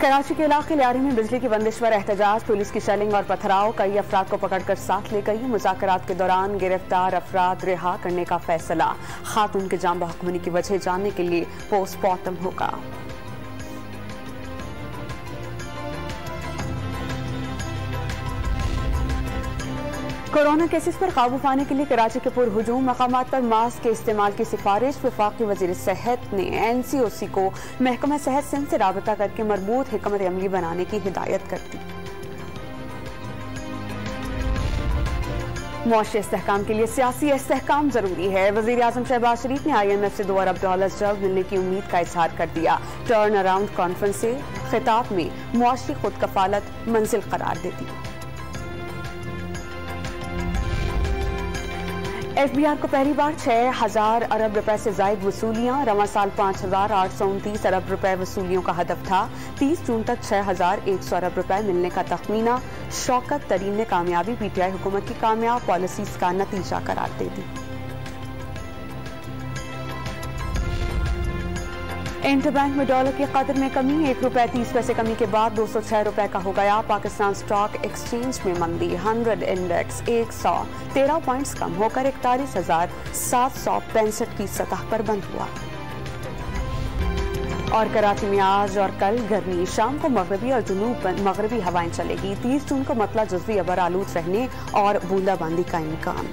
कराची के इलाके लियारी में बिजली की बंदिश पर एहतजाज, पुलिस की शेलिंग और पथराव, कई अफराद को पकड़कर साथ ले गई। मुज़ाकरात के दौरान गिरफ्तार अफराद रिहा करने का फैसला। खातून के जाम बहकमनी की वजह जानने के लिए पोस्टमार्टम होगा। कोरोना केसेस पर काबू पाने के लिए कराची के पुरहुजूम मकामात पर मास्क के इस्तेमाल की सिफारिश। वफाकी वज़ीर सेहत ने NCOC को महकमा सेहत सिंध से राबता करके मरबूत हिकमत अमली बनाने की हिदायत कर दी। मुआशी इस्तेहकाम के लिए सियासी इस्तेहकाम जरूरी है। वज़ीर आज़म शहबाज शरीफ ने IMF से $2 अरब जल्द मिलने की उम्मीद का इजहार कर दिया। टर्न अराउंड कॉन्फ्रेंस से खिताब में मुआशी खुद कफालत मंजिल करार दे दी। FBI को पहली बार 6,000 अरब रुपए से जायद वसूलियां। रवां साल 5,829 अरब रुपए वसूलियों का हदफ था। 30 जून तक 6,100 अरब रुपए मिलने का तखमीना। शौकत तरीन ने कामयाबी PTI हुकूमत की कामयाब पॉलिसीज का नतीजा करार दे दी। इंटरबैंक में डॉलर की कदर में कमी, ₹1.30 कमी के बाद 206 रुपए का हो गया। पाकिस्तान स्टॉक एक्सचेंज में मंदी, 100 इंडेक्स 113 पॉइंट्स कम होकर 41,765 की सतह पर बंद हुआ। और कराची में आज और कल गर्मी, शाम को मगरबी और जुनूब मगरबी हवाएं चलेगी। 30 जून को मतला जुज़वी अबर आलूद रहने और बूंदाबांदी का इम्कान।